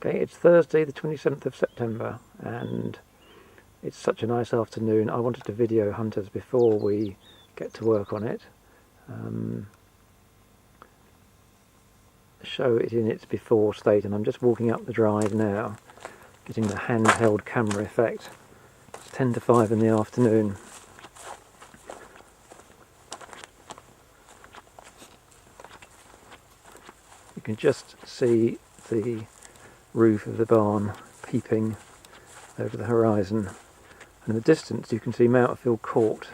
Okay, it's Thursday the 27th of September and it's such a nice afternoon. I wanted to video hunters before we get to work on it. Show it in its before state, and I'm just walking up the drive now, getting the handheld camera effect. It's 10 to 5 in the afternoon. You can just see the roof of the barn peeping over the horizon, and in the distance you can see Mountfield Court.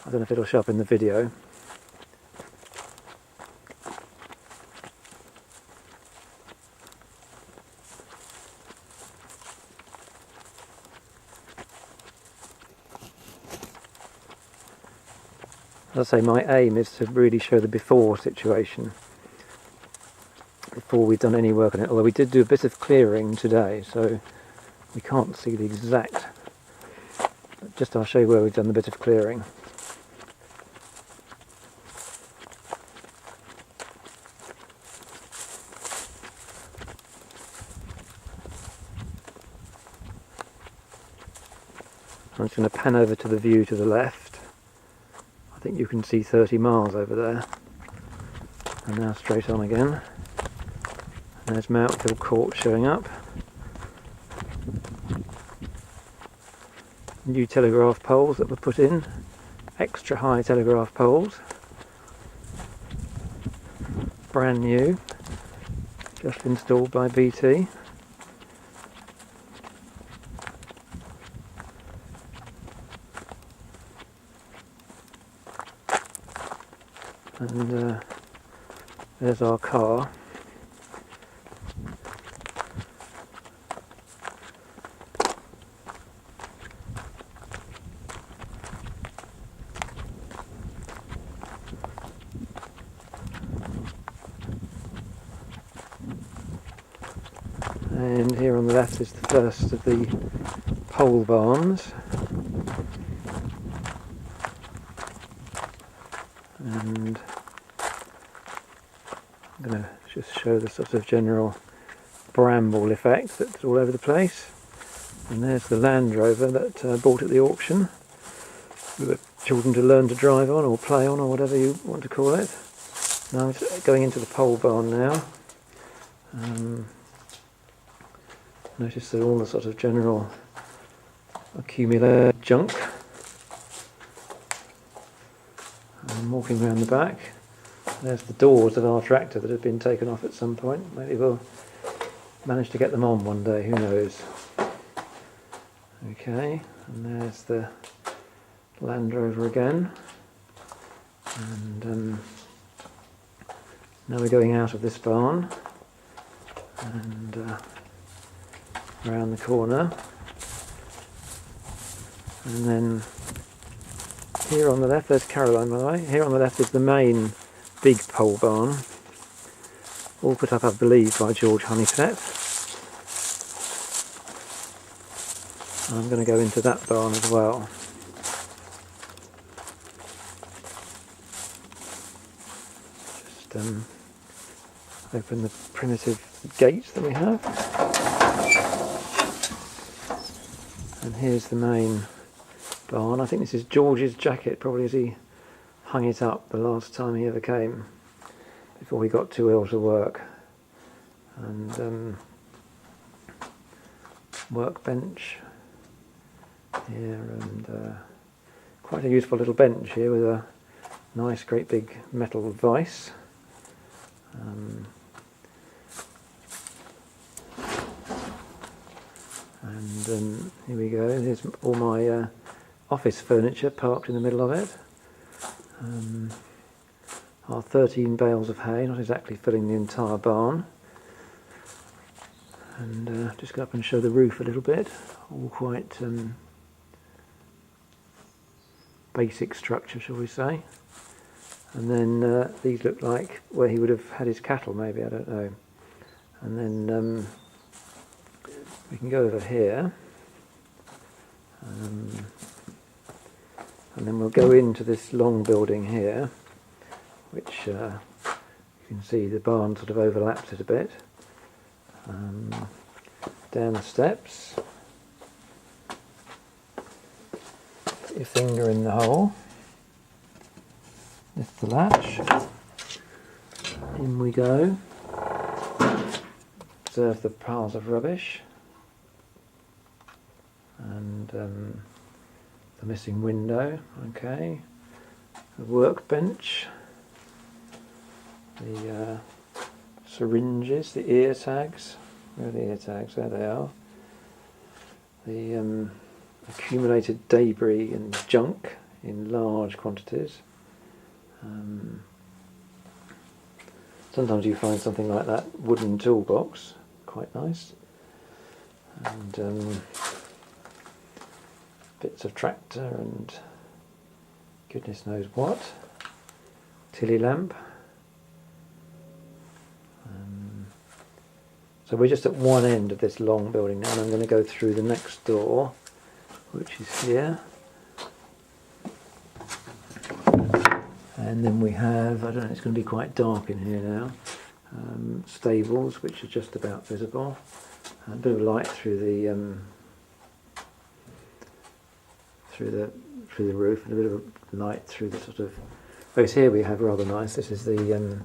I don't know if it'll show up in the video. As I say, my aim is to really show the before situation before we've done any work on it, although we did do a bit of clearing today, so we can't see the exact, just I'll show you where we've done the bit of clearing. I'm just going to pan over to the view to the left. I think you can see 30 miles over there. And now straight on again. And there's Mountfield Court showing up. New telegraph poles that were put in. Extra high telegraph poles. Brand new. Just installed by BT. And there's our car. And here on the left is the first of the pole barns. And I'm going to just show the sort of general bramble effect that's all over the place. And there's the Land Rover that I bought at the auction for the children to learn to drive on or play on or whatever you want to call it. Now I'm going into the pole barn now. Notice that all the sort of general accumulated junk. I'm walking around the back. There's the doors of our tractor that have been taken off at some point. Maybe we'll manage to get them on one day, who knows. Okay, and there's the Land Rover again. And now we're going out of this barn and around the corner. And then here on the left, there's Caroline by the way, here on the left is the main big pole barn, all put up I believe by George Honeyset. I'm going to go into that barn as well. Just open the primitive gates that we have. And here's the main barn. I think this is George's jacket, probably as he hung it up the last time he ever came, before he got too ill to work. And workbench here, and quite a useful little bench here with a nice great big metal vise. And here we go, here's all my office furniture parked in the middle of it. Our 13 bales of hay, not exactly filling the entire barn. And just go up and show the roof a little bit, all quite basic structure, shall we say. And then these look like where he would have had his cattle, maybe, I don't know. And then we can go over here, and then we'll go into this long building here, which you can see the barn sort of overlaps it a bit. Down the steps. Put your finger in the hole. Lift the latch. In we go. Observe the piles of rubbish. And the missing window. Okay. The workbench. The syringes, the ear tags. Where are the ear tags? There they are. The accumulated debris and junk in large quantities. Sometimes you find something like that wooden toolbox, quite nice. And bits of tractor and goodness knows what. Tilly lamp. So we're just at one end of this long building now, and I'm going to go through the next door, which is here. And then we have, I don't know, it's going to be quite dark in here now, stables, which are just about visible. A bit of light through the roof, and a bit of light through the sort of. Oh, here we have rather nice. This is the.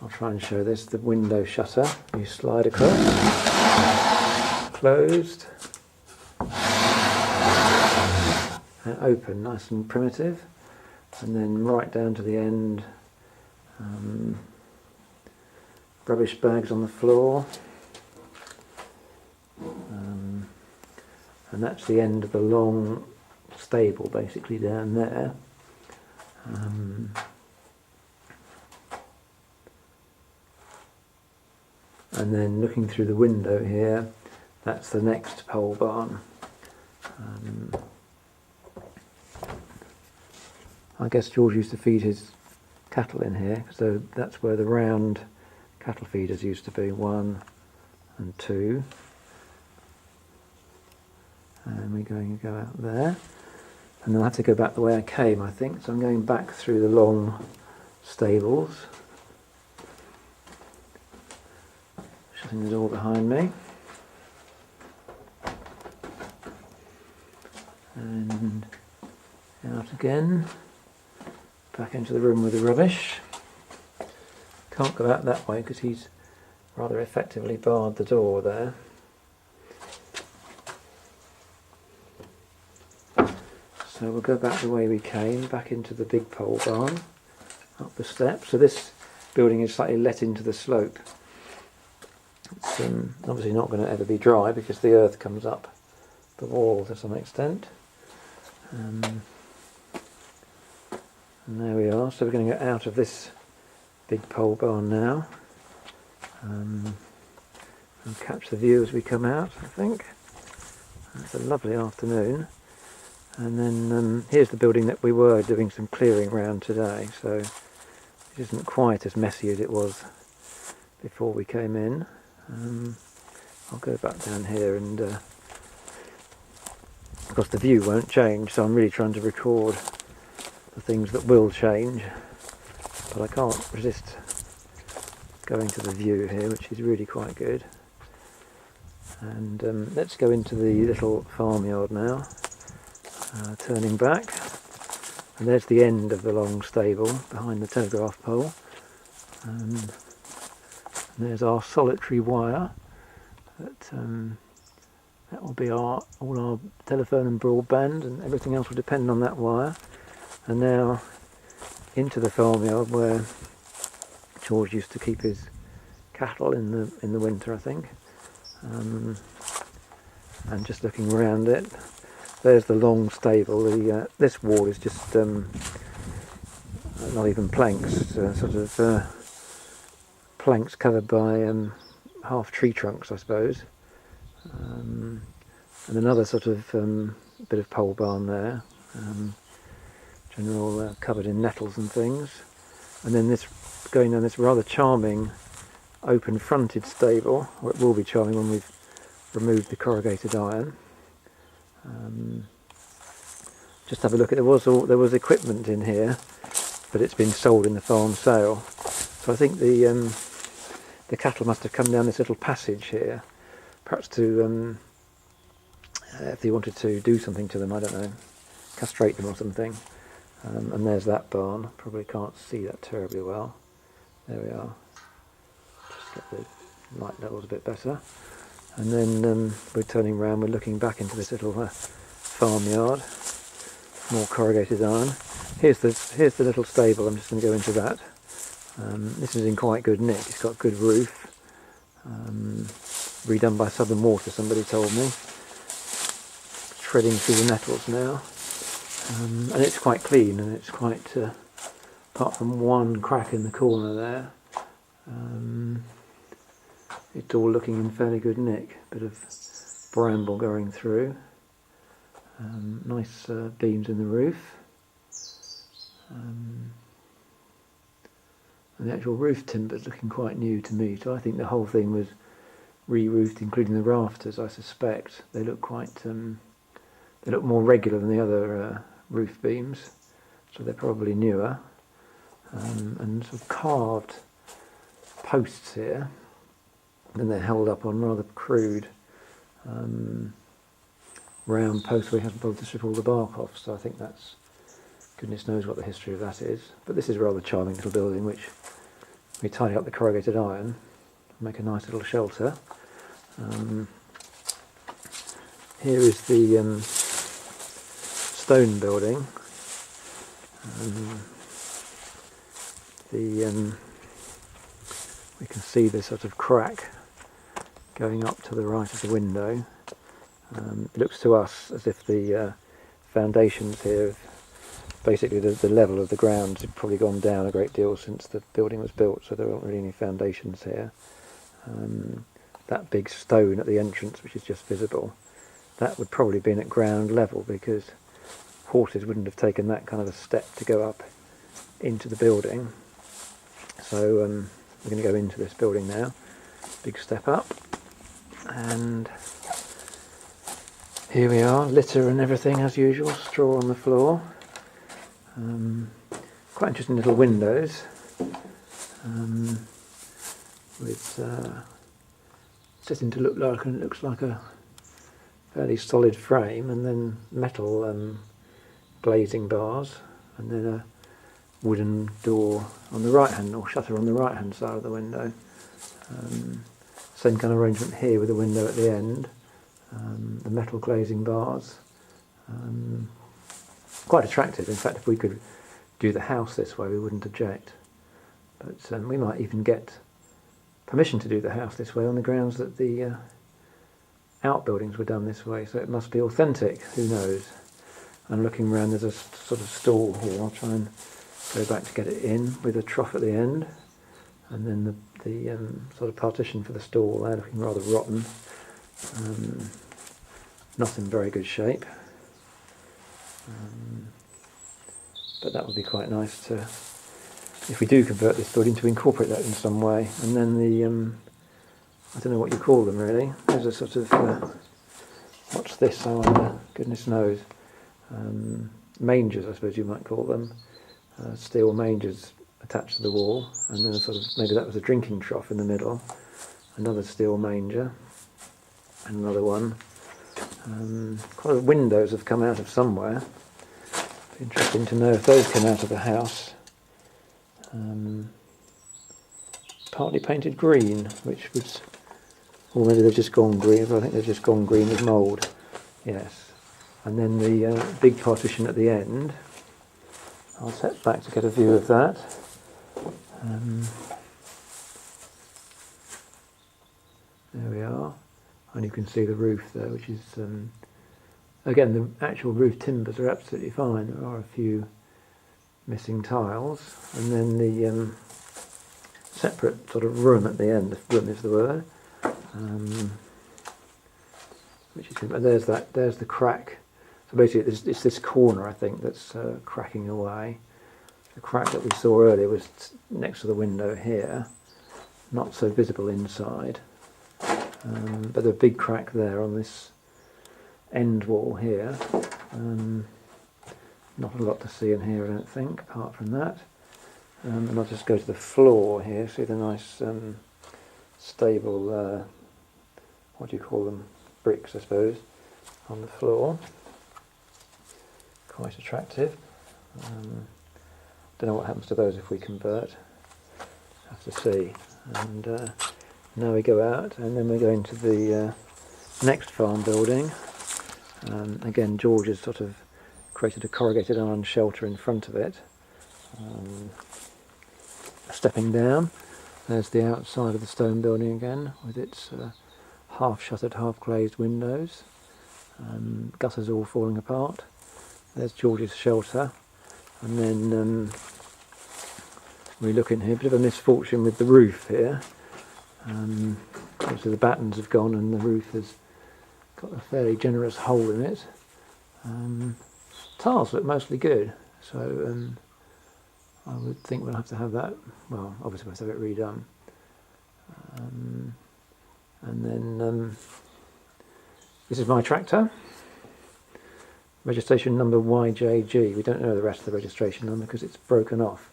I'll try and show this. The window shutter. You slide across. Closed. And open, nice and primitive. And then right down to the end. Rubbish bags on the floor. And that's the end of the long stable, basically down there. And then looking through the window here, that's the next pole barn. I guess George used to feed his cattle in here, so that's where the round cattle feeders used to be, 1 and 2. And we're going to go out there. And then I'll have to go back the way I came, I think. So I'm going back through the long stables. Shutting the door behind me. And out again. Back into the room with the rubbish. Can't go out that way because he's rather effectively barred the door there. So we'll go back the way we came, back into the big pole barn, up the steps. So this building is slightly let into the slope. It's obviously not going to ever be dry because the earth comes up the wall to some extent. And there we are. So we're going to get out of this big pole barn now and catch the view as we come out, I think. It's a lovely afternoon. And then here's the building that we were doing some clearing round today, so it isn't quite as messy as it was before we came in. I'll go back down here, and of course the view won't change, so I'm really trying to record the things that will change, but I can't resist going to the view here, which is really quite good. And let's go into the little farmyard now. Turning back, and there's the end of the long stable behind the telegraph pole, and there's our solitary wire that will be all our telephone and broadband, and everything else will depend on that wire. And now into the farmyard where George used to keep his cattle in the winter, I think, and just looking around it. There's the long stable. This wall is just not even planks, sort of planks covered by half tree trunks, I suppose. And another sort of bit of pole barn there, general covered in nettles and things. And then this going down this rather charming open-fronted stable, or it will be charming when we've removed the corrugated iron. Just have a look at there was equipment in here, but it's been sold in the farm sale. So I think the the cattle must have come down this little passage here, perhaps to, if they wanted to do something to them, I don't know, castrate them or something. And there's that barn. Probably can't see that terribly well. There we are. Just get the light levels a bit better. And then we're turning around, we're looking back into this little farmyard. More corrugated iron. Here's the little stable. I'm just going to go into that. This is in quite good nick. It's got good roof. Redone by Southern Water, somebody told me. Treading through the nettles now. And it's quite clean, and it's quite, apart from one crack in the corner there, it's all looking in fairly good nick. Bit of bramble going through. Nice beams in the roof. And the actual roof timber's looking quite new to me, so I think the whole thing was re-roofed, including the rafters, I suspect. They look quite, they look more regular than the other roof beams, so they're probably newer. And sort of carved posts here, and they're held up on rather crude round posts where he hasn't bothered to strip all the bark off, so I think that's, goodness knows what the history of that is. But this is a rather charming little building, which we tidy up the corrugated iron, make a nice little shelter. Here is the stone building. We can see this sort of crack going up to the right of the window. It looks to us as if the foundations here, basically the level of the ground had probably gone down a great deal since the building was built, so there aren't really any foundations here. That big stone at the entrance, which is just visible, that would probably been at ground level, because horses wouldn't have taken that kind of a step to go up into the building. So we're going to go into this building now. Big step up, and here we are, litter and everything as usual, straw on the floor. Quite interesting little windows with sitting to look like, and it looks like a fairly solid frame, and then metal glazing bars, and then a wooden door on the right hand, or shutter on the right hand side of the window. Same kind of arrangement here with a window at the end. The metal glazing bars. Quite attractive. In fact, if we could do the house this way, we wouldn't object. But we might even get permission to do the house this way on the grounds that the outbuildings were done this way, so it must be authentic. Who knows? I'm looking around, there's a sort of stall here. I'll try and go back to get it in, with a trough at the end, and then the sort of partition for the stall there, looking rather rotten. Not in very good shape. But that would be quite nice to, if we do convert this building, to incorporate that in some way. And then the, I don't know what you call them really. There's a sort of, what's this, I wonder, goodness knows. Mangers, I suppose you might call them. Steel mangers attached to the wall, and then a sort of, maybe that was a drinking trough in the middle. Another steel manger, and another one. Quite a windows have come out of somewhere. Be interesting to know if those came out of the house. Partly painted green, which was, or maybe they've just gone green, but I think they've just gone green with mould. Yes. And then the big partition at the end. I'll step back to get a view of that. There we are. And you can see the roof there, which is, again, the actual roof timbers are absolutely fine. There are a few missing tiles. And then the separate sort of room at the end, if room is the word, which is, and there's the crack. So basically it's this corner, I think, that's cracking away. The crack that we saw earlier was next to the window here, not so visible inside. But the big crack there on this end wall here. Not a lot to see in here, I don't think, apart from that. And I'll just go to the floor here, see the nice stable, what do you call them, bricks I suppose, on the floor. Quite attractive. Don't know what happens to those if we convert, have to see. And now we go out and then we go into the next farm building. Again, George has sort of created a corrugated iron shelter in front of it. Stepping down, there's the outside of the stone building again with its half shuttered, half glazed windows. Gutters all falling apart. There's George's shelter, and then we look in here, a bit of a misfortune with the roof here. Obviously the battens have gone and the roof has got a fairly generous hole in it. Tiles look mostly good, so I would think we'll have to have that, well, obviously we'll have to have it redone. And then this is my tractor. Registration number YJG. We don't know the rest of the registration number because it's broken off.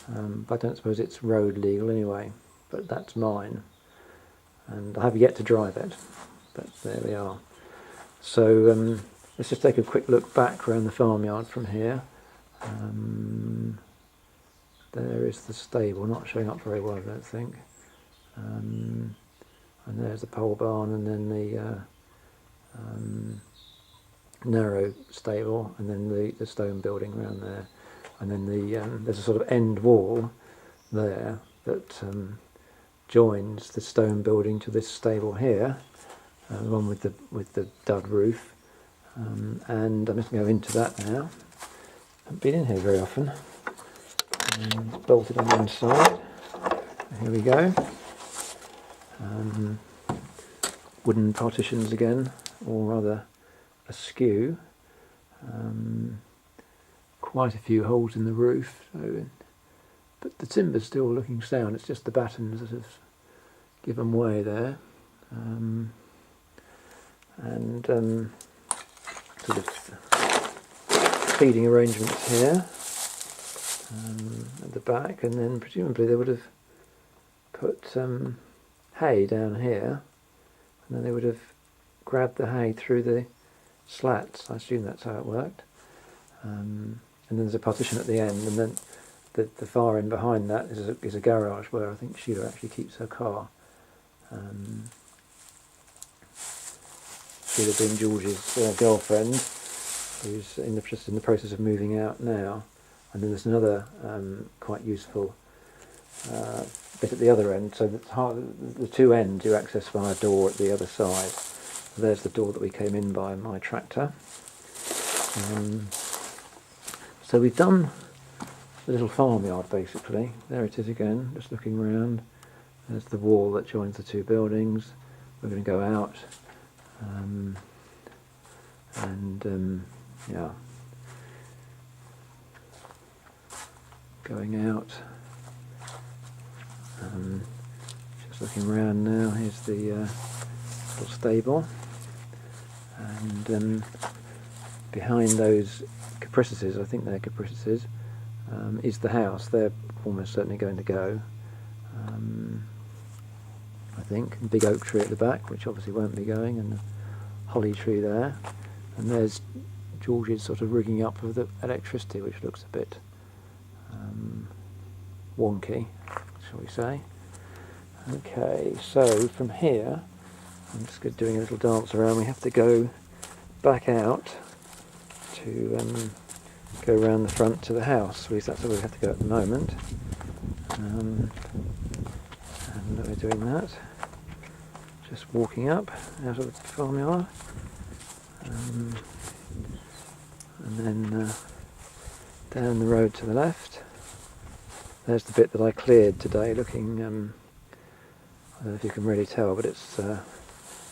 But I don't suppose it's road legal anyway. But that's mine. And I have yet to drive it. But there we are. So let's just take a quick look back around the farmyard from here. There is the stable, not showing up very well I don't think. And there's the pole barn, and then the narrow stable, and then the stone building around there, and then there's a sort of end wall there that joins the stone building to this stable here, the one with the dud roof, and I'm just going to go into that now. Haven't been in here very often. It's bolted on one side. Here we go. Wooden partitions again, all rather askew. Quite a few holes in the roof, but the timber's still looking sound. It's just the battens that have given way there. And sort of feeding arrangements here at the back, and then presumably they would have put hay down here, and then they would have grabbed the hay through the slats. I assume that's how it worked. And then there's a partition at the end, and then the far end behind that is a garage where I think Sheila actually keeps her car. Sheila being George's girlfriend, who's just in the process of moving out now. And then there's another quite useful bit at the other end. So the two ends you access via a door at the other side. There's the door that we came in by my tractor. So we've done the little farmyard basically. There it is again, just looking around. There's the wall that joins the two buildings. We're going to go out. Yeah. Going out. Just looking around now. Here's the little stable. And behind those capricices, I think they're capricices, is the house. They're almost certainly going to go. I think. A big oak tree at the back, which obviously won't be going, and a holly tree there. And there's George's sort of rigging up of the electricity, which looks a bit wonky, shall we say. Okay, so from here, I'm just doing a little dance around. We have to go back out to go around the front to the house. At least that's where we have to go at the moment. And we're doing that. Just walking up out of the farmyard. And then down the road to the left. There's the bit that I cleared today, looking, I don't know if you can really tell, but it's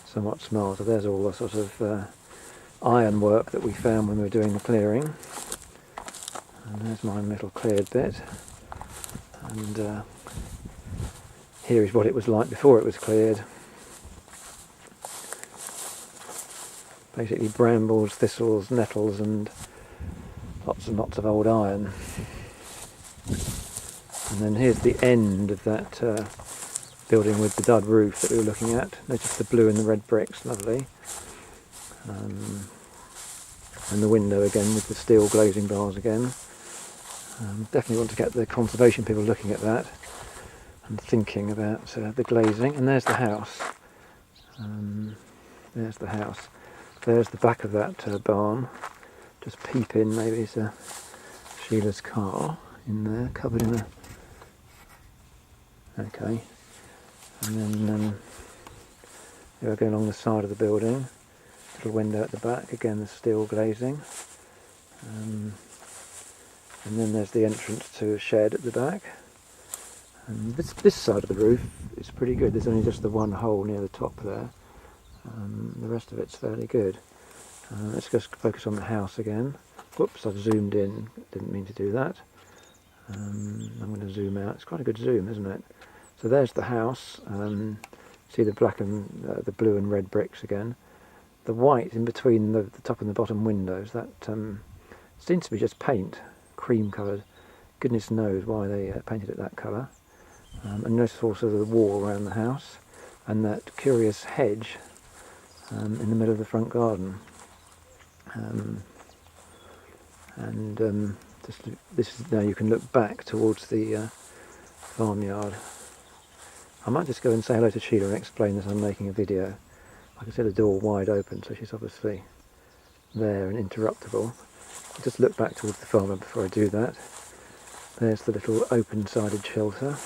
somewhat small. So there's all the sort of iron work that we found when we were doing the clearing. And there's my little cleared bit. And here is what it was like before it was cleared. Basically brambles, thistles, nettles, and lots of old iron. And then here's the end of that building with the dud roof that we were looking at. Notice the blue and the red bricks, lovely. And the window again with the steel glazing bars again. Definitely want to get the conservation people looking at that and thinking about the glazing. And there's the house. There's the house. There's the back of that barn. Just peep in, maybe it's Sheila's car in there, covered in a... Okay. And then we're going along the side of the building. Little window at the back, again the steel glazing. And then there's the entrance to a shed at the back. And this side of the roof is pretty good. There's only just the one hole near the top there. The rest of it's fairly good. Let's just focus on the house again. Whoops, I've zoomed in. Didn't mean to do that. I'm going to zoom out. It's quite a good zoom, isn't it? So there's the house. See the black and the blue and red bricks again. The white in between the top and the bottom windows, that seems to be just paint, cream coloured. Goodness knows why they painted it that colour. And notice also the wall around the house and that curious hedge in the middle of the front garden. This is now you can look back towards the farmyard. I might just go and say hello to Sheila and explain that I'm making a video. I can see the door wide open, so she's obviously there and interruptible. I'll just look back towards the farm before I do that. There's the little open-sided shelter,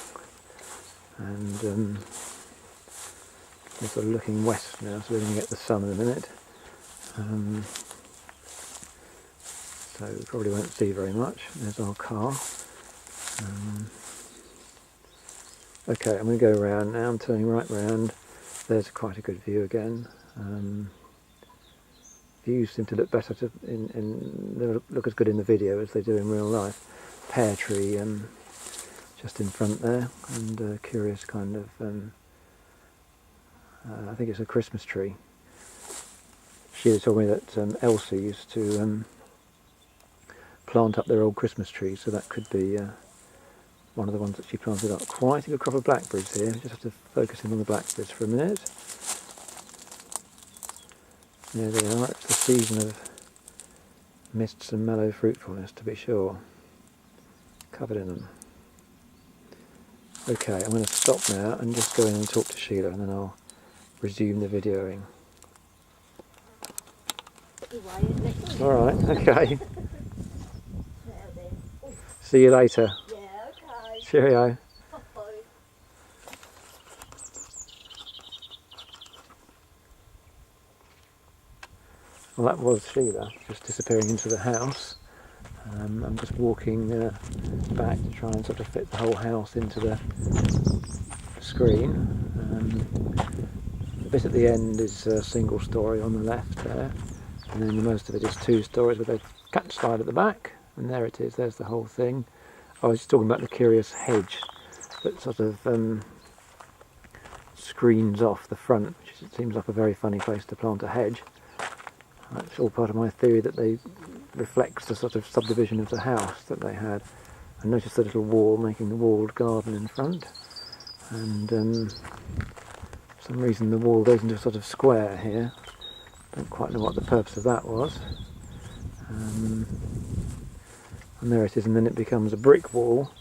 and we're sort of looking west now, so we're going to get the sun in a minute. So we probably won't see very much. There's our car. Okay, I'm going to go around now. I'm turning right round. There's quite a good view again. Views seem to look better they look as good in the video as they do in real life. Pear tree just in front there, and a curious kind of I think it's a Christmas tree. She told me that Elsie used to plant up their old Christmas trees, so that could be one of the ones that she planted up. Quite a good crop of blackberries here. Just have to focus in on the blackberries for a minute. There they are. It's the season of mists and mellow fruitfulness, to be sure. Covered in them. Okay, I'm going to stop now and just go in and talk to Sheila, and then I'll resume the videoing. Alright, okay. See you later. Yeah, okay. Cheerio. Well, that was Sheila, just disappearing into the house. I'm just walking back to try and sort of fit the whole house into the screen. The bit at the end is a single story on the left there, and then most of it is two stories with a cat slide at the back, and there it is, there's the whole thing. I was just talking about the curious hedge that sort of screens off the front, which seems like a very funny place to plant a hedge. That's all part of my theory that they reflects the sort of subdivision of the house that they had. I noticed the little wall making the walled garden in front, and for some reason the wall goes into a sort of square here. Don't quite know what the purpose of that was. And there it is, and then it becomes a brick wall,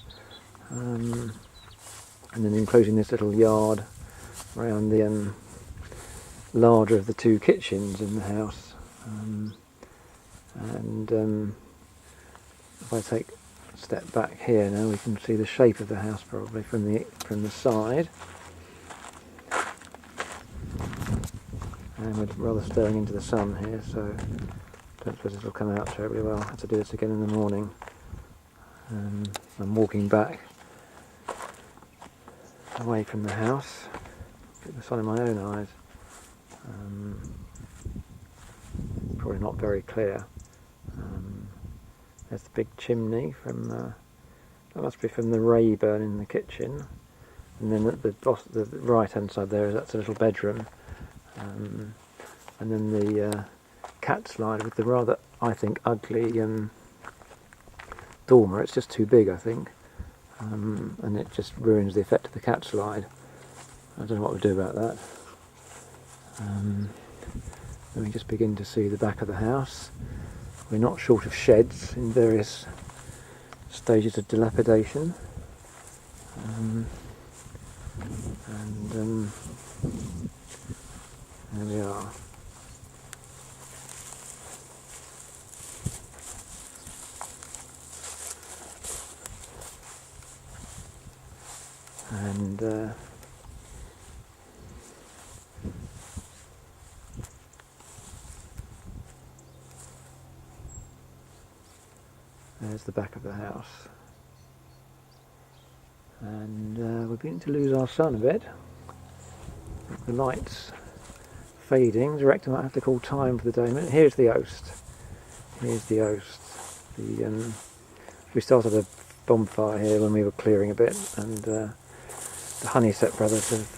and then enclosing this little yard around the larger of the two kitchens in the house. If I take a step back here now, we can see the shape of the house probably from the side. And we're rather staring into the sun here, so don't suppose this will come out terribly well. I have to do this again in the morning. I'm walking back away from the house. Get the sun in my own eyes. Probably not very clear. There's the big chimney from that must be from the Rayburn in the kitchen, and then at the right hand side there, that's a little bedroom, and then the cat slide with the rather, I think, ugly dormer. It's just too big, I think, and it just ruins the effect of the cat slide. I don't know what we'll do about that. Then we just begin to see the back of the house. We're not short of sheds in various stages of dilapidation. There we are. And there's the back of the house. And we're beginning to lose our sun a bit. The light's fading. Director might have to call time for the day. Here's the oast. Here's the oast. We started a bonfire here when we were clearing a bit, and the Honeyset brothers have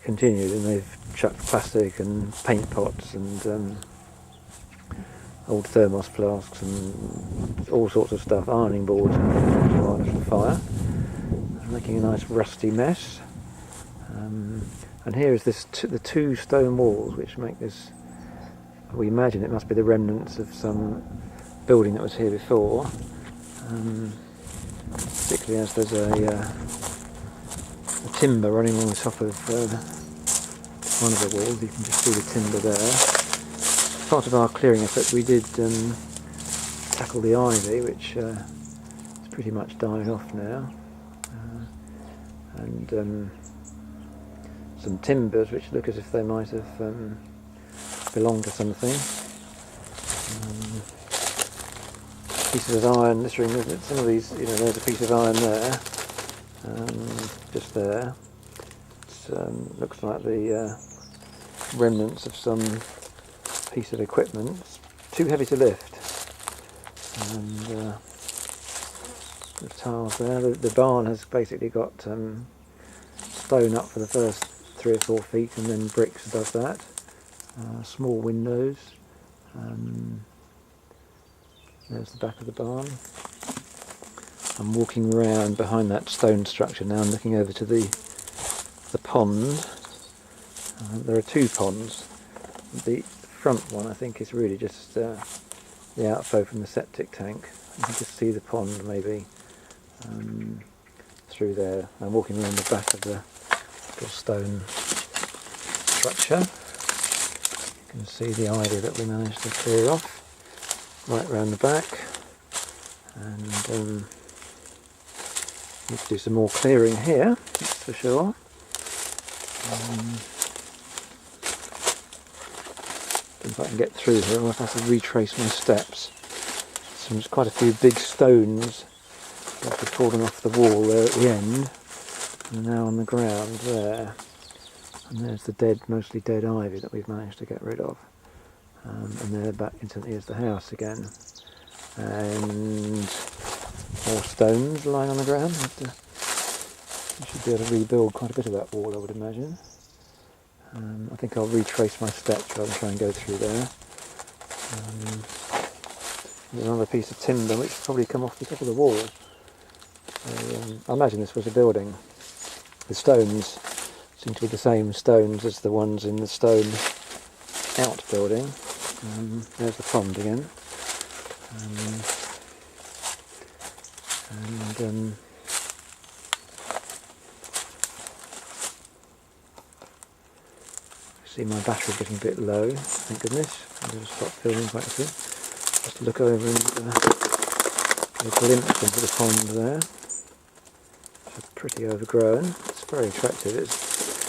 continued, and they've chucked plastic and paint pots and old thermos flasks and all sorts of stuff, ironing boards and for fire, making a nice rusty mess. And here is the two stone walls which make this, we imagine it must be the remnants of some building that was here before, particularly as there's a timber running along the top of one of the walls. You can just see the timber there. As part of our clearing effort we did tackle the ivy, which is pretty much dying off now, and some timbers which look as if they might have belonged to something. Pieces of iron littering some of these, there's a piece of iron there, just there. It looks like the remnants of some piece of equipment. It's too heavy to lift. And the tiles there. The barn has basically got stone up for the first 3 or 4 feet, and then bricks above that. Small windows. There's the back of the barn. I'm walking around behind that stone structure now. I'm looking over to the pond. There are 2 ponds. The front one, I think, is really just the outflow from the septic tank. You can just see the pond maybe through there. I'm walking around the back of the little stone structure. You can see the ivy that we managed to clear off right round the back, and need to do some more clearing here, that's for sure. If I can get through here, I'll have to retrace my steps. There's quite a few big stones that have fallen off the wall there at the end, and now on the ground there. And there's the mostly dead ivy that we've managed to get rid of. And they're back into here's the house again, and more stones lying on the ground. We should be able to rebuild quite a bit of that wall, I would imagine. I think I'll retrace my steps rather than try and go through there. There's another piece of timber which will probably come off the top of the wall. I imagine this was a building. The stones seem to be the same stones as the ones in the stone outbuilding. There's the pond again. See my battery getting a bit low, thank goodness. I'm going to stop filming quite soon. Just to look over and get a glimpse into the pond there. It's pretty overgrown. It's very attractive.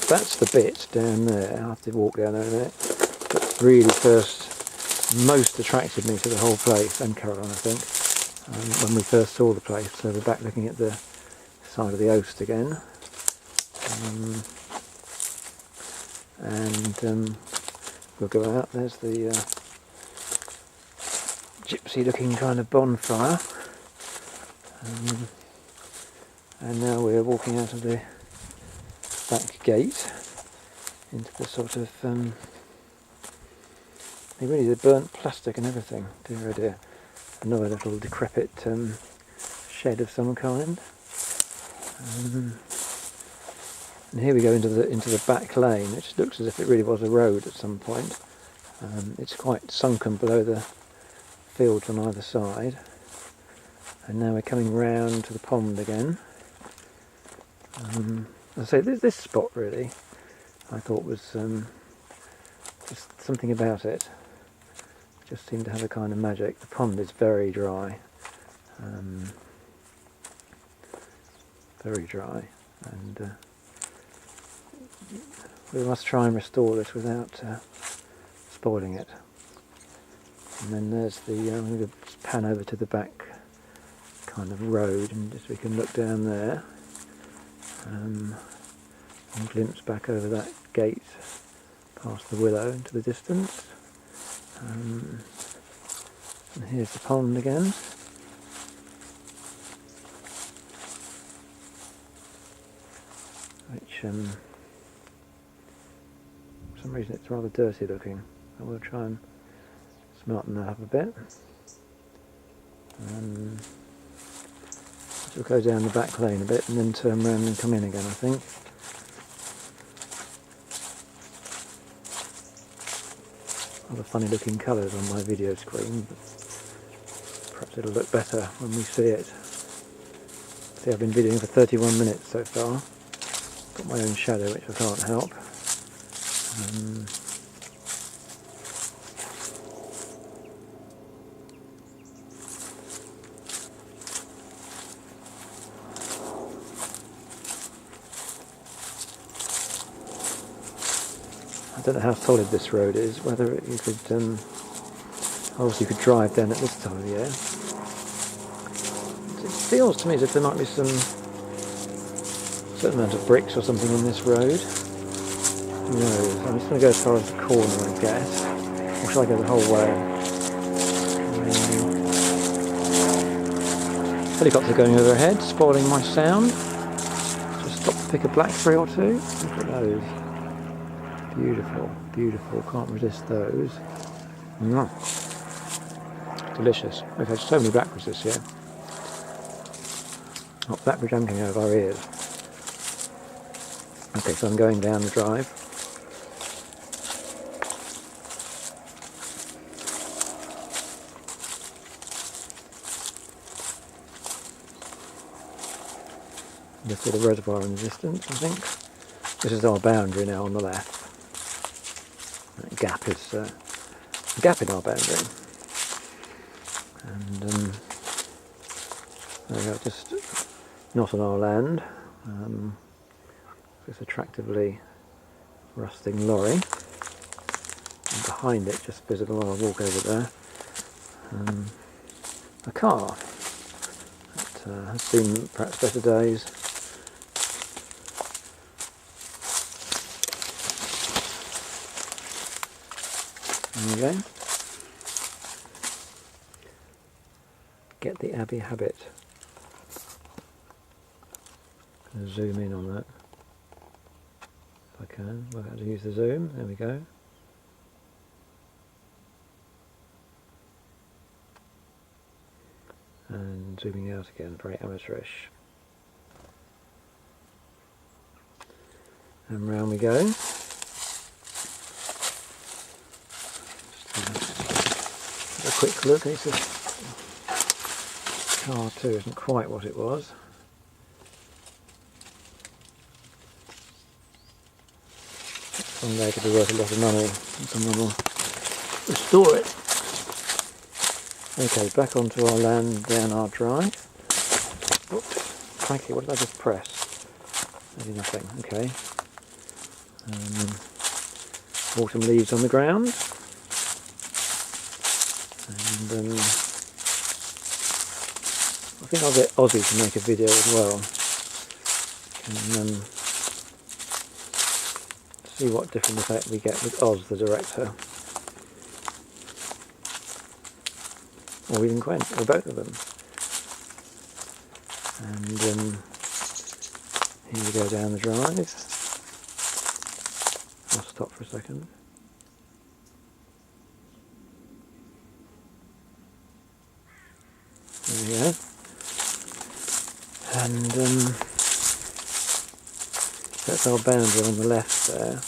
That's the bit down there. I'll have to walk down there in a minute. That really most attracted me to the whole place, and Caroline, I think, when we first saw the place. So we're back looking at the side of the Oast again. And we'll go out. There's the gypsy looking kind of bonfire, and now we're walking out of the back gate into the sort of they really did burnt plastic and everything. Dear oh dear. Another little decrepit shed of some kind. And here we go into the back lane, which looks as if it really was a road at some point. It's quite sunken below the fields on either side. And now we're coming round to the pond again. As I say, this spot really, I thought was just something about it. Just seemed to have a kind of magic. The pond is very dry. Very dry. And we must try and restore this without spoiling it. And then there's the, I'm going to pan over to the back kind of road, and just we can look down there and glimpse back over that gate past the willow into the distance. And here's the pond again. Which for some reason it's rather dirty looking. I will try and smarten that up a bit. So we'll go down the back lane a bit and then turn around and come in again, I think. Other funny looking colours on my video screen, but perhaps it'll look better when we see it. See, I've been videoing for 31 minutes so far. Got my own shadow, which I can't help. I don't know how solid this road is, whether you could, obviously you could drive down at this time of year. It feels to me as if there might be some certain amount of bricks or something in this road. Who knows? I'm just going to go as far as the corner, I guess. Or shall I go the whole way? Helicopter going overhead, spoiling my sound. Just stop to pick a blackberry or two. Look at those. Beautiful, beautiful. Can't resist those. Delicious. We've had so many blackberries this year. Not blackberry jam coming out of our ears. Okay, so I'm going down the drive. Just see the reservoir in the distance, I think. This is our boundary now on the left. That gap is a gap in our boundary. And there we go, just not on our land. This attractively rusting lorry. And behind it, just visible when I walk over there, a car that has seen perhaps better days. There we go. Get the Abbey habit. Zoom in on that. If I can. Work out how to use the zoom. There we go. And zooming out again, very amateurish. And round we go. A quick look. This car too isn't quite what it was. Someday it could be worth a lot of money and someone will restore it. Okay, back onto our land down our drive. Whoops, crikey, what did I just press? Maybe nothing, okay. Autumn leaves on the ground. And I think I'll get Ozzy to make a video as well. And see what different effect we get with Oz, the director. Or even Gwen, or both of them. And here we go down the drive. I'll stop for a second. There we go. And That's our boundary on the left there,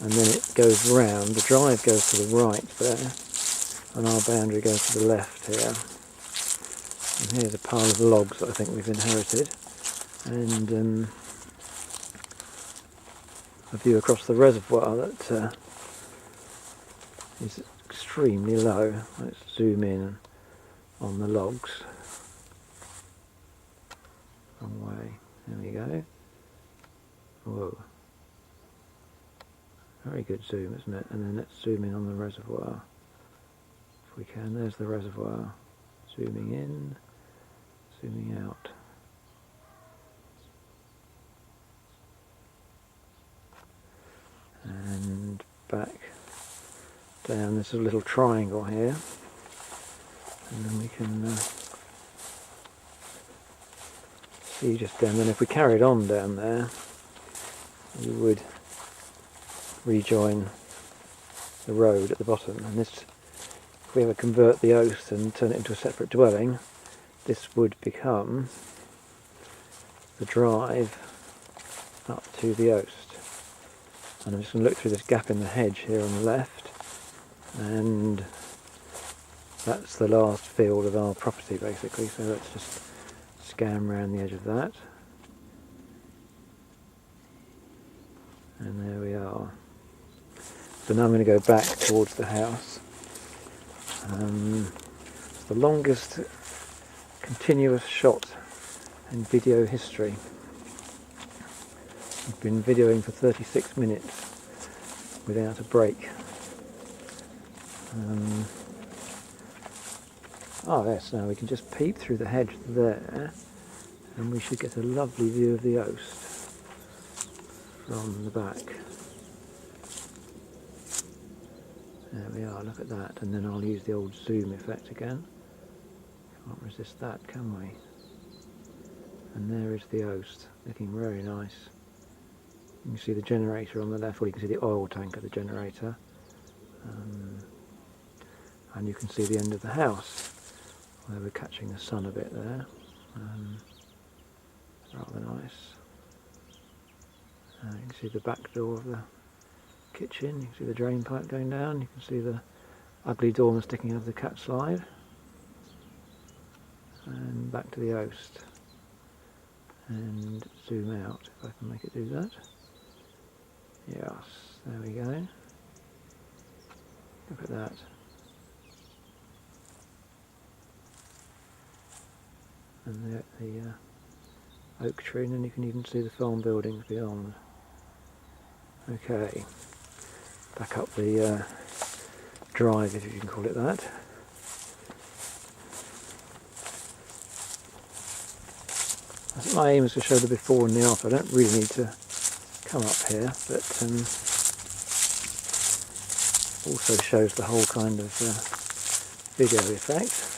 and then it goes round. The drive goes to the right there, and our boundary goes to the left here. And here's a pile of logs that I think we've inherited, and a view across the reservoir that is extremely low. Let's zoom in on the logs. Wrong way. There we go. Whoa. Very good zoom, isn't it? And then let's zoom in on the reservoir. If we can, there's the reservoir. Zooming in, zooming out. And back down. There's a little triangle here. And then we can see just down. Then if we carried on down there, we would rejoin the road at the bottom. And this, if we ever convert the oast and turn it into a separate dwelling, this would become the drive up to the oast. And I'm just going to look through this gap in the hedge here on the left, and that's the last field of our property basically, so let's just scan around the edge of that. And there we are. So now I'm going to go back towards the house. It's the longest continuous shot in video history. I've been videoing for 36 minutes without a break. Yes, now we can just peep through the hedge there, and we should get a lovely view of the oast from the back. There we are, look at that, and then I'll use the old zoom effect again. Can't resist that, can we? And there is the oast, looking very nice. You can see the generator on the left, or you can see the oil tank of the generator. And you can see the end of the house, where we're catching the sun a bit there. Rather nice. You can see the back door of the kitchen, you can see the drain pipe going down, you can see the ugly dormer sticking out of the cat slide. And back to the oast. And zoom out, if I can make it do that. Yes, there we go. Look at that. And the oak tree, and then you can even see the farm buildings beyond. Okay, back up the drive, if you can call it that. I think my aim is to show the before and the after. I don't really need to come up here, but also shows the whole kind of video effect.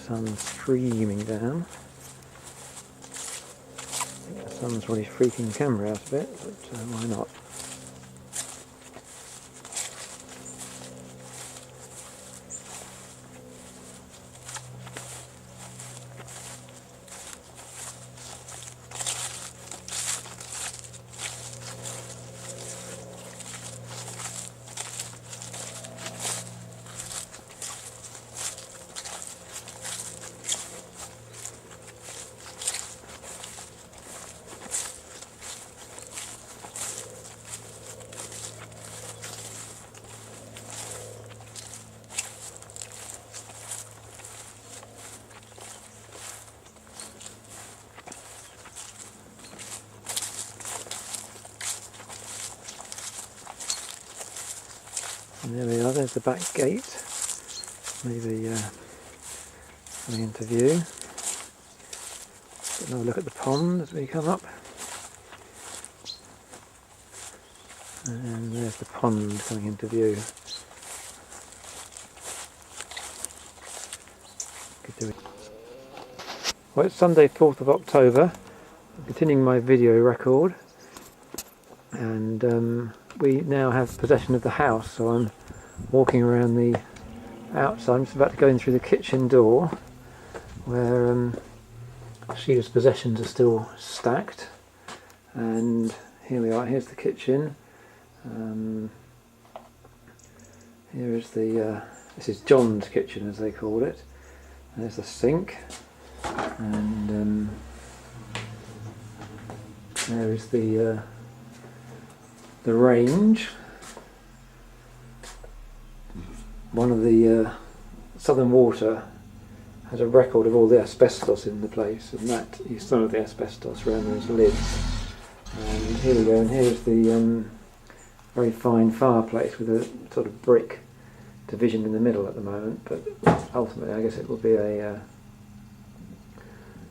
Sun streaming down. I think the sun's probably freaking the camera out a bit, but why not? And there we are, there's the back gate. Maybe coming into view. Another look at the pond as we come up. And there's the pond coming into view. Well, it's Sunday 4th of October. I'm continuing my video record. And we now have possession of the house, so I'm walking around the outside. I'm just about to go in through the kitchen door where Sheila's possessions are still stacked. And here we are, here's the kitchen. Here is the, this is John's kitchen as they call it. And there's the sink. And there is the range. One of the Southern Water has a record of all the asbestos in the place, and that is some of the asbestos around those lids. And here we go, and here's the very fine fireplace with a sort of brick division in the middle at the moment, but ultimately I guess it will be a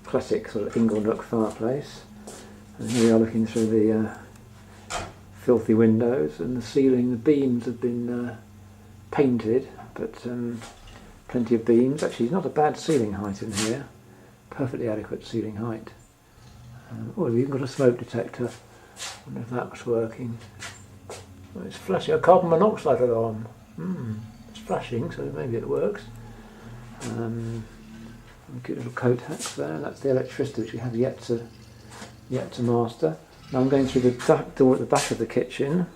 classic sort of inglenook fireplace. And here we are looking through the filthy windows, and the ceiling, the beams have been painted, but plenty of beams. Actually, not a bad ceiling height in here, perfectly adequate ceiling height. Oh, we've even got a smoke detector. I wonder if that was working. Oh, it's flashing a carbon monoxide alarm. It's flashing, so maybe it works. Cute little coat hacks there, and that's the electricity which we have yet to master. Now I'm going through the back door at the back of the kitchen,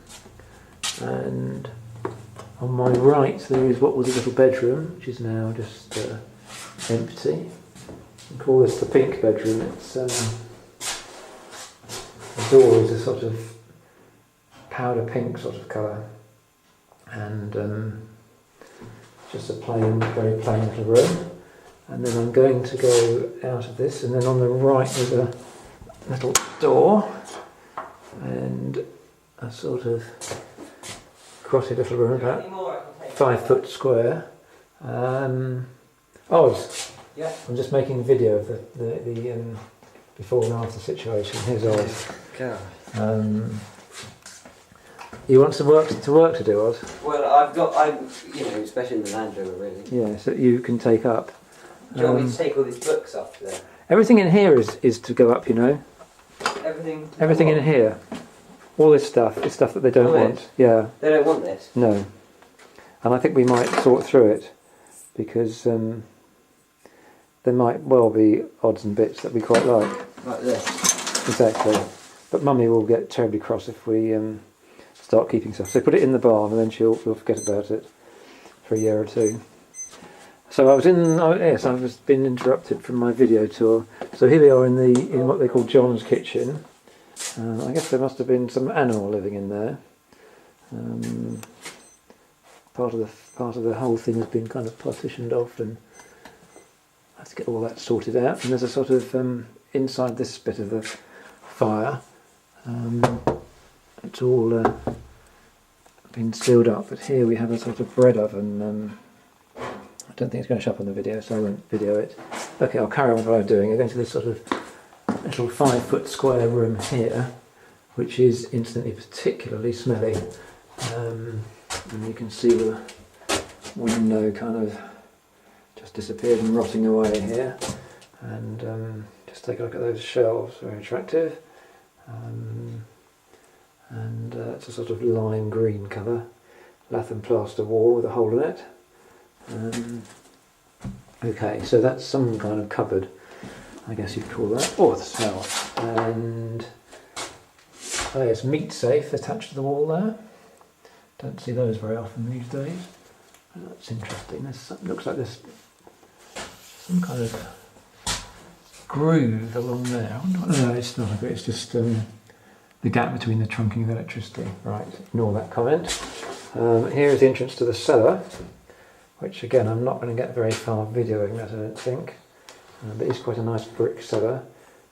and on my right there is what was a little bedroom, which is now just empty. We call this the pink bedroom. It's the door is a sort of powder pink sort of colour, and just a plain, very plain little room. And then I'm going to go out of this, and then on the right there's a little door and a sort of crotty little room, about 5 foot square. I'm just making a video of the before and after situation. Here's Oz. You want some work to do, Oz? Well, especially in the Land Rover, really. Yeah, so you can take up. Do you want me to take all these books up there? Everything in here is to go up, you know. Everything in here. All this stuff is stuff that they don't want. Yeah. They don't want this? No. And I think we might sort through it, because there might well be odds and bits that we quite like. Like this? Exactly. But Mummy will get terribly cross if we start keeping stuff. So put it in the barn, and then we'll forget about it for a year or two. So I was been interrupted from my video tour. So here we are in what they call John's kitchen. I guess there must have been some animal living in there. Part of the whole thing has been kind of partitioned off, and I have to get all that sorted out. And there's a sort of inside this bit of the fire. It's all been sealed up, but here we have a sort of bread oven. I don't think it's going to show up on the video, so I won't video it. Okay, I'll carry on with what I'm doing. I'm going to this sort of little 5 foot square room here, which is instantly particularly smelly. And you can see the window kind of just disappeared and rotting away here. And just take a look at those shelves, very attractive. It's a sort of lime green colour, lath and plaster wall with a hole in it. Okay, so that's some kind of cupboard, I guess you'd call that. Oh, the smell. And there's meat safe attached to the wall there. Don't see those very often these days. That's interesting. Looks like there's some kind of groove along there. No, it's not a bit. It's just the gap between the trunking of electricity. Right, ignore that comment. Here is the entrance to the cellar, which again I'm not going to get very far videoing that, I don't think. But it's quite a nice brick cellar.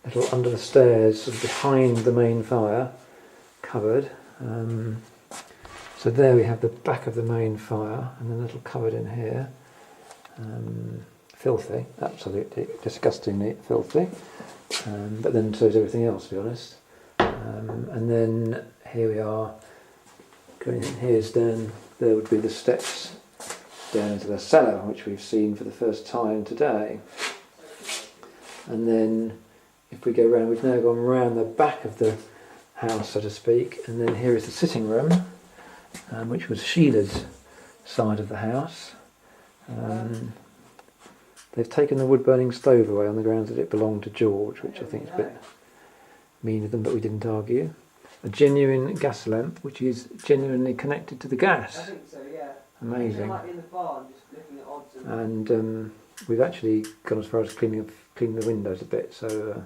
Little under the stairs, sort of behind the main fire, cupboard. So there we have the back of the main fire, and then a little cupboard in here. Filthy, absolutely disgustingly filthy. But then so is everything else, to be honest. And then here we are. Going in here's down. There would be the steps down into the cellar, which we've seen for the first time today. And then if we go round, we've now gone round the back of the house, so to speak, and then here is the sitting room, which was Sheila's side of the house. They've taken the wood-burning stove away on the grounds that it belonged to George, which I think is a bit mean of them, but we didn't argue. A genuine gas lamp, which is genuinely connected to the gas. I think so, yeah. Amazing. It might be in the barn, just looking at odds. And we've actually gone as far as cleaning the windows a bit, so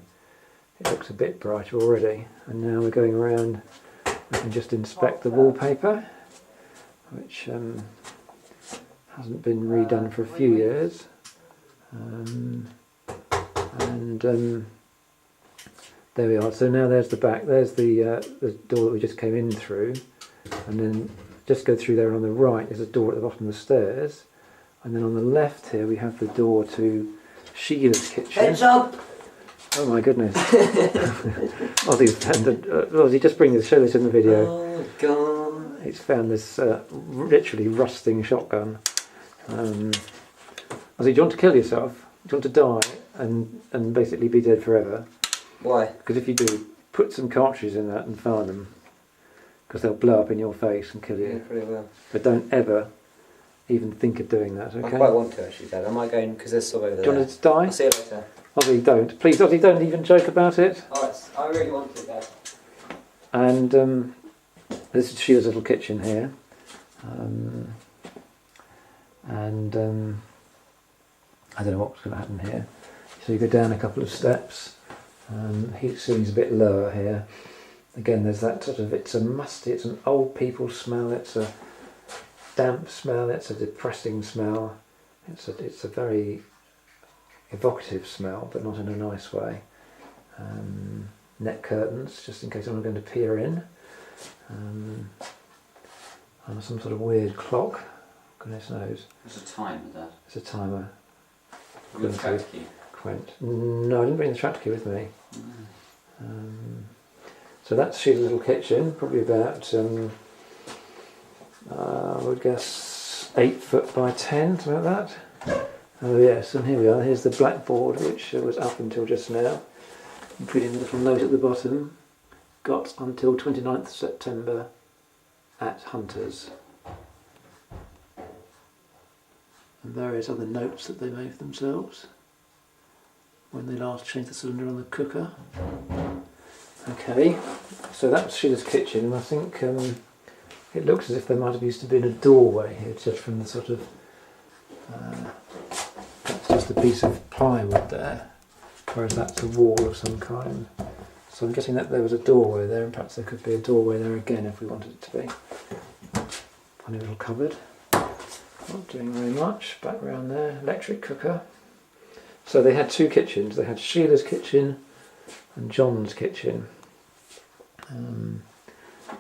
it looks a bit brighter already. And now we're going around. We can just inspect the wallpaper, which hasn't been redone for a few years. There we are. So now there's the back. There's the door that we just came in through, and then just go through there on the right. There's a door at the bottom of the stairs, and then on the left here we have the door to Sheila's kitchen. Heads up! Oh my goodness! Ozzy, just show this in the video. Oh God! He's found this literally rusting shotgun. Ozzy, do you want to kill yourself? Do you want to die and basically be dead forever? Why? Because if you do, put some cartridges in that and fire them, because they'll blow up in your face and kill you. Yeah, pretty well. But don't ever even think of doing that, okay? I quite want to actually, Dad. I might go in because there's some over there. Do you want it to die? I'll see you later. Ozzy, don't. Please, Ozzy, don't even joke about it. Alright, I really want to, Dad. And this is Sheila's little kitchen here. I don't know what's going to happen here. So you go down a couple of steps. Heat ceiling's a bit lower here. Again, there's that sort of, it's a musty, it's an old people smell, it's a damp smell, it's a depressing smell. It's a very evocative smell, but not in a nice way. Net curtains, just in case I'm going to peer in. And some sort of weird clock. Goodness knows. There's a timer there. It's a timer. With a tractor key. Quint. No, I didn't bring the tractor key with me. So that's Sheila's little kitchen, probably about, I would guess, 8 foot by 10, something like that. Oh yes, and here we are. Here's the blackboard, which was up until just now. You put in a little note at the bottom. Got until 29th September at Hunters. And various other notes that they made for themselves when they last changed the cylinder on the cooker. Okay, so that's Sheila's kitchen, and I think it looks as if there might have used to been a doorway here, just from the sort of that's just a piece of plywood there, whereas that's a wall of some kind. So I'm guessing that there was a doorway there, and perhaps there could be a doorway there again if we wanted it to be. Funny little cupboard. Not doing very much. Back round there, electric cooker. So they had two kitchens. They had Sheila's kitchen and John's kitchen. And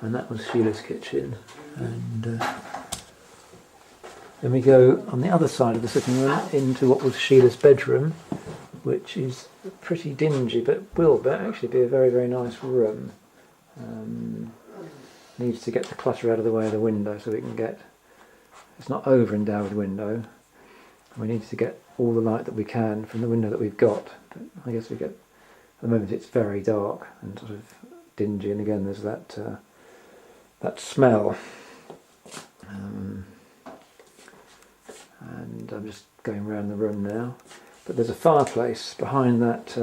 that was Sheila's kitchen. And then we go on the other side of the sitting room into what was Sheila's bedroom, which is pretty dingy, but will actually be a very, very nice room. Needs to get the clutter out of the way of the window so we can get, it's not over endowed with window. We need to get all the light that we can from the window that we've got. But I guess we get, at the moment it's very dark and sort of dingy, and again there's that that smell. And I'm just going around the room now. But there's a fireplace behind that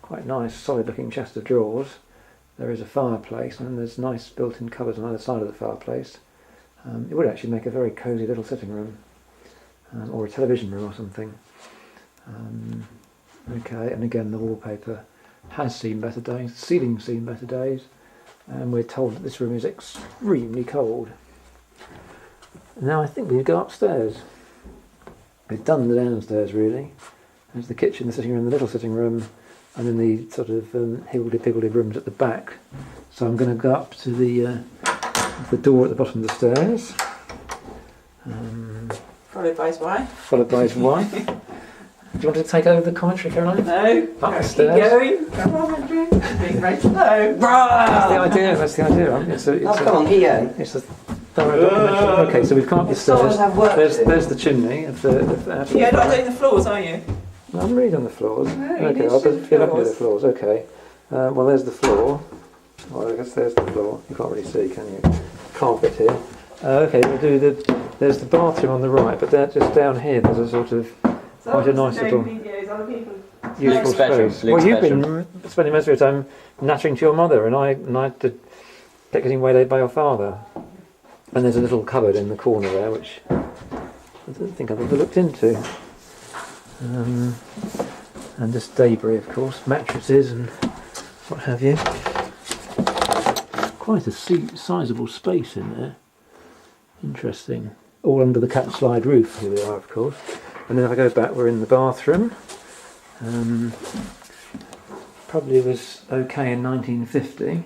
quite nice solid looking chest of drawers. There is a fireplace, and then there's nice built-in cupboards on either side of the fireplace. It would actually make a very cosy little sitting room, or a television room or something. Okay, and again the wallpaper has seen better days, the ceiling's seen better days, and we're told that this room is extremely cold. Now I think we need to go upstairs. We've done the downstairs really. There's the kitchen, the sitting room, the little sitting room, and then the sort of higgledy-piggledy rooms at the back. So I'm going to go up to the The door at the bottom of the stairs. Followed by his wife. Followed by his wife. Do you want to take over the commentary, Caroline? No. Up the Keep stairs. going. Come on, Andrew. Being very slow. That's the idea. That's the idea. Right? Oh, come on, keep going. It's a thorough documentary. Okay, so we've come up the Stars stairs. have work to do. There's the chimney of the You're not doing the floors, are you? Well, I'm reading on the floors. No, you Okay, did I'll show be looking at the floors. floors. Okay. Well, there's the floor. Well, I guess there's the floor. You can't really see, can you? Carpet here. Okay, we'll do there's the bathroom on the right, but just down here there's a sort of quite a nice little useful special, space. Luke Well, you've special. been spending most of your time nattering to your mother, and I kept getting waylaid by your father. And there's a little cupboard in the corner there, which I don't think I've ever looked into. And just debris, of course, mattresses and what have you. Quite a sizable space in there. Interesting. All under the cat slide roof. Here we are, of course. And then if I go back, we're in the bathroom. Probably was okay in 1950.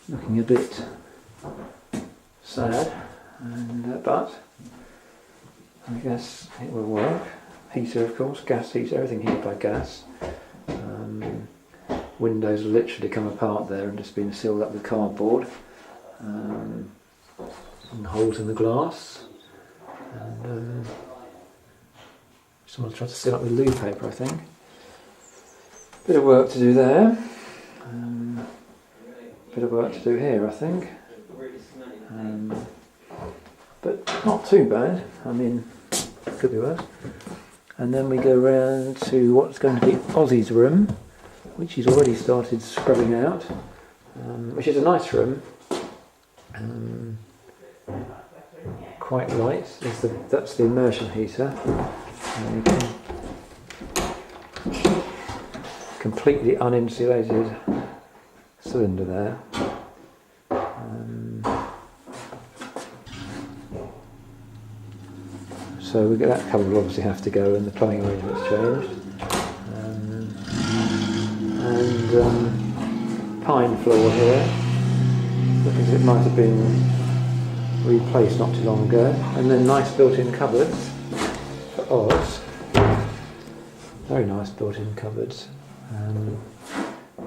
Looking a bit sad, but I guess it will work. Heater, of course, gas heater, everything heated by gas. Windows literally come apart there and just been sealed up with cardboard. And holes in the glass. And someone tried to seal up with loo paper, I think. Bit of work to do there. Bit of work to do here, I think. But not too bad. I mean, could be worse. And then we go round to what's going to be Ozzy's room, which he's already started scrubbing out, which is a nice room. Quite light. That's the immersion heater. And you can completely uninsulated cylinder there. So we get that cupboard will obviously have to go, and the plumbing arrangements changed. Pine floor here. Looking as it might have been replaced not too long ago. And then nice built-in cupboards for Oz. Very nice built-in cupboards.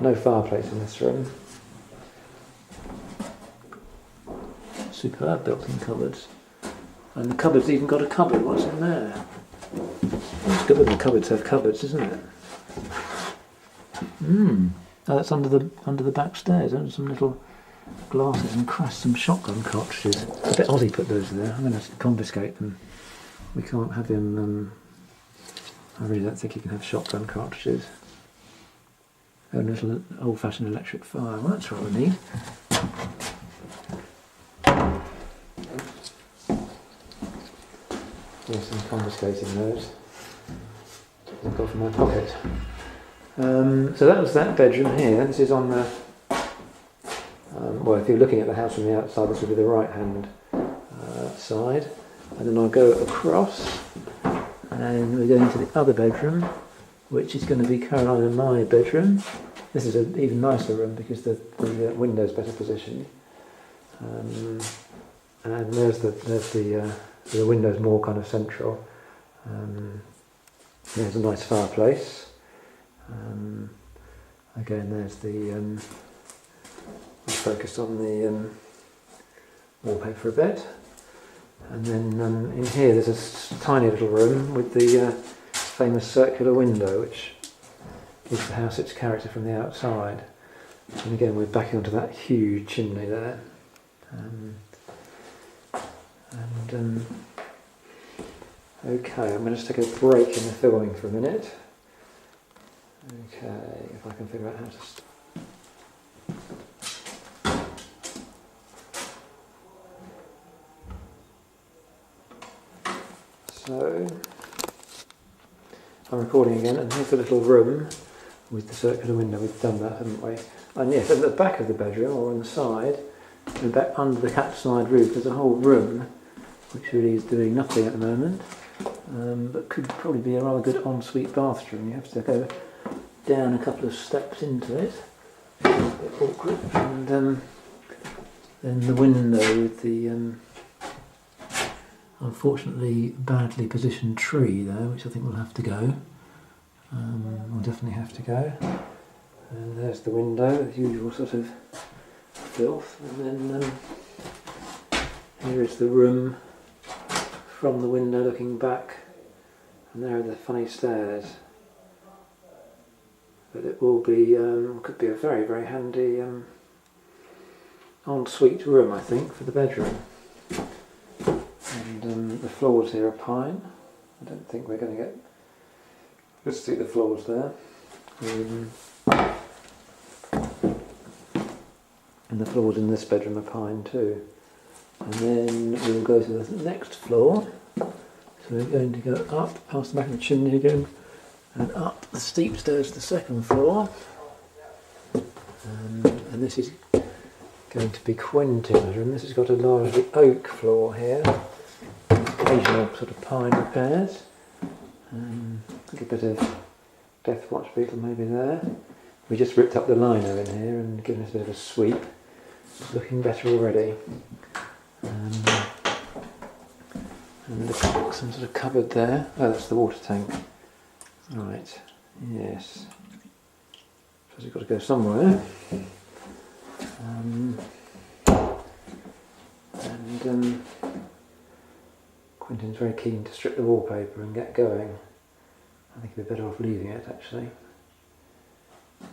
No fireplace in this room. Superb built-in cupboards. And the cupboard's even got a cupboard. What's in there? It's good when the cupboards have cupboards, isn't it? Oh, that's under the back stairs. There's some little glasses and crushed some shotgun cartridges. I bet Ozzy put those there. I'm going to confiscate them. We can't have him. I really don't think he can have shotgun cartridges. Oh, a little old-fashioned electric fire. Well, that's what we need. Yes, I'm confiscating those. I've got from my pocket. So that was that bedroom here. This is on the. Well, if you're looking at the house from the outside, this would be the right-hand side. And then I'll go across, and we're going to the other bedroom, which is going to be Caroline and my bedroom. This is an even nicer room because the window's better positioned. And there's the window's more kind of central. There's a nice fireplace. Again, there's the. We focused on the wallpaper a bit, and then in here there's a tiny little room with the famous circular window, which gives the house its character from the outside. And again, we're backing onto that huge chimney there. Okay, I'm going to just take a break in the filming for a minute. Okay, if I can figure out how to. So, I'm recording again, and here's the little room with the circular window. We've done that, haven't we? And yes, at the back of the bedroom, or on the side, and back under the cat side roof, there's a whole room which really is doing nothing at the moment, but could probably be a rather good ensuite bathroom. You have to go down a couple of steps into it. It's a bit awkward, and Then the window with the unfortunately badly positioned tree there, which I think will have to go. Will definitely have to go. And there's the window, the usual sort of filth. And then here is the room from the window looking back. And there are the funny stairs. But it will be, could be a very, very handy ensuite room, I think, for the bedroom. And the floors here are pine. I don't think we're going to get... Let's see the floors there. And the floors in this bedroom are pine too. And then we'll go to the next floor. So we're going to go up past the back of the chimney again and up the steep stairs to the second floor. And this is going to be Quentin's room. This has got a largely oak floor here. Occasional sort of pine repairs. A little bit of death watch beetle maybe there. We just ripped up the lino in here and given us a bit of a sweep. It's looking better already. And some sort of cupboard there. Oh, that's the water tank. Right, yes. So it's got to go somewhere. Quentin's very keen to strip the wallpaper and get going. I think he'd be better off leaving it actually.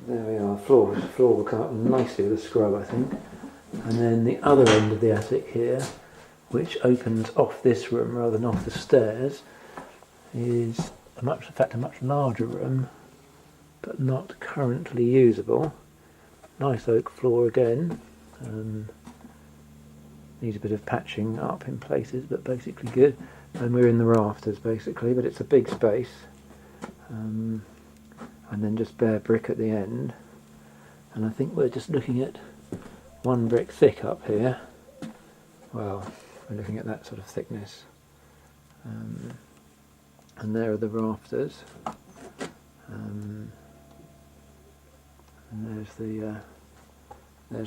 There we are, floor will come up nicely with a scrub I think. And then the other end of the attic here, which opens off this room rather than off the stairs, is in fact a much larger room, but not currently usable. Nice oak floor again. Needs a bit of patching up in places, but basically good. And we're in the rafters basically, but it's a big space. And then just bare brick at the end. And I think we're just looking at one brick thick up here. Well, we're looking at that sort of thickness. And there are the rafters. And there's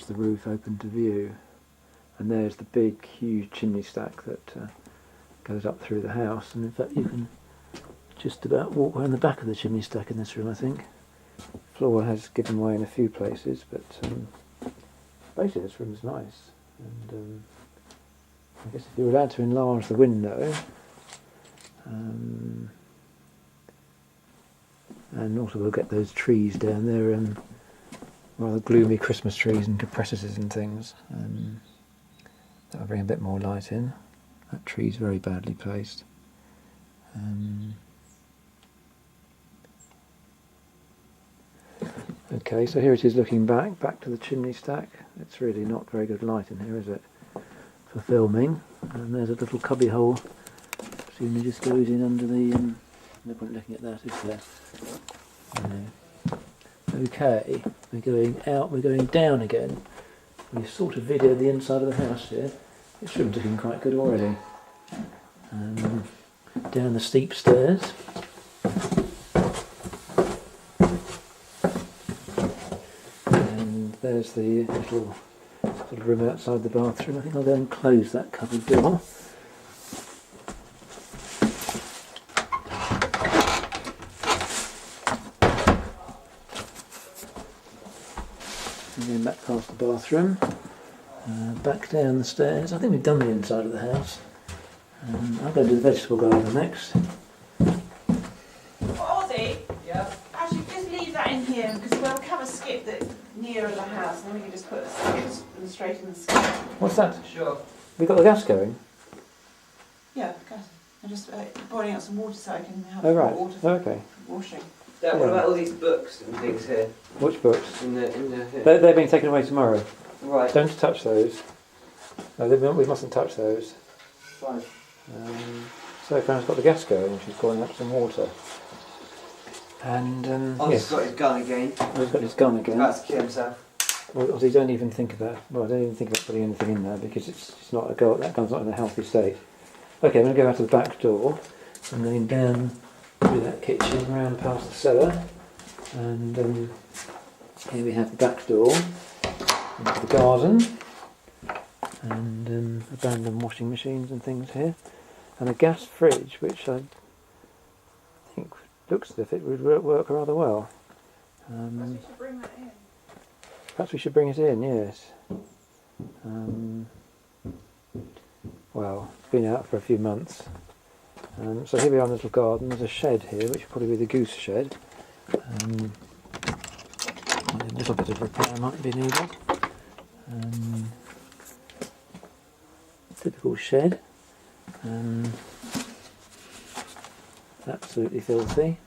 the roof open to view. And there's the big, huge chimney stack that goes up through the house. And in fact, you can just about walk around the back of the chimney stack in this room, I think. The floor has given way in a few places, but basically this room's nice. And I guess if you're allowed to enlarge the window, and also we'll get those trees down there, rather gloomy Christmas trees and cypresses and things. That'll bring a bit more light in. That tree's very badly placed. Okay, so here it is looking back to the chimney stack. It's really not very good light in here, is it, for filming? And there's a little cubby hole. Presumably just goes in under the... no point looking at that, is there? No. Okay, we're going out, we're going down again. We've sort of videoed the inside of the house here. This room's looking quite good already. Down the steep stairs. And there's the little sort of room outside the bathroom. I think I'll go and close that cupboard door. And then back past the bathroom. Back down the stairs. I think we've done the inside of the house. I'll go do the vegetable garden next. Ozzy, Yeah. actually just leave that in here because we'll have a skip that nearer the house and then we can just put them straight in the skip. What's that? Sure. We got the gas going? Yeah, good. I'm just boiling out some water so I can have Oh right. hot water Oh, for okay. washing. Dad, what about all these books and things here? Which books? In the here. They're being taken away tomorrow. Right. Don't touch those. No, we mustn't touch those. Fine. So Fran's got the gas going. She's pouring up some water. And Ozzy's yes, got his gun again. he's got his gun He's again. about to kill himself. Well, Ozzy, don't even think about. Well, don't even think about putting anything in there because it's not a gun. That gun's not in a healthy state. Okay, I'm going to go out to the back door. I'm going down through that kitchen, round past the cellar, and here we have the back door into the garden. and abandoned washing machines and things here, and a gas fridge which I think looks as if it would work rather well. Perhaps we should bring that in. Perhaps we should bring it in, yes. Well, it's been out for a few months. So here we are in a little garden. There's a shed here, which will probably be the goose shed. A little bit of repair might be needed. Typical shed. Absolutely filthy.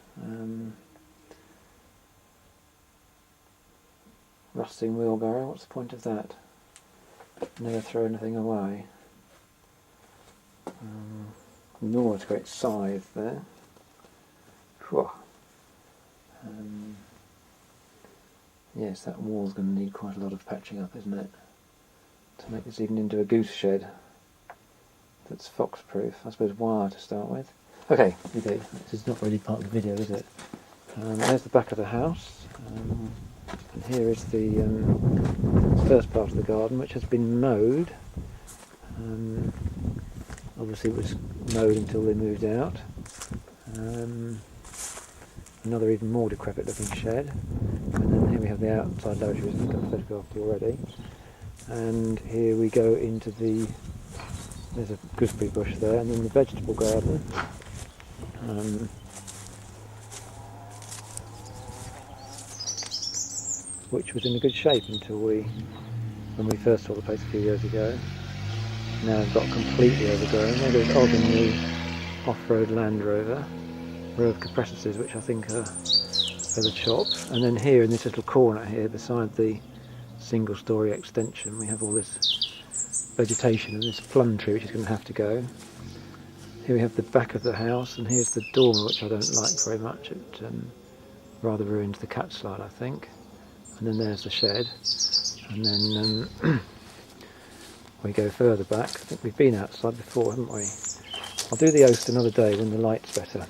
Rusting wheelbarrow, what's the point of that? Never throw anything away. Enormous great scythe there. Whew. Yes, that wall's going to need quite a lot of patching up, isn't it? To make this even into a goose shed that's fox-proof. I suppose wire to start with. Okay, we do. This is not really part of the video, is it? There's the back of the house. And here is the first part of the garden, which has been mowed. Obviously it was mowed until they moved out. Another even more decrepit looking shed. And then here we have the outside loggia, which I've photographed already. And here we go into there's a gooseberry bush there, and then the vegetable garden. Which was in a good shape until when we first saw the place a few years ago. Now it's got completely overgrown. There goes Og in the off-road Land Rover, row of compressors which I think are for the chop. And then here in this little corner here beside the single-storey extension we have all this vegetation and this plum tree which is going to have to go. Here we have the back of the house, and here's the dormer, which I don't like very much. It rather ruins the cat slide, I think. And then there's the shed, and then we go further back. I think we've been outside before, haven't we? I'll do the oast another day when the light's better.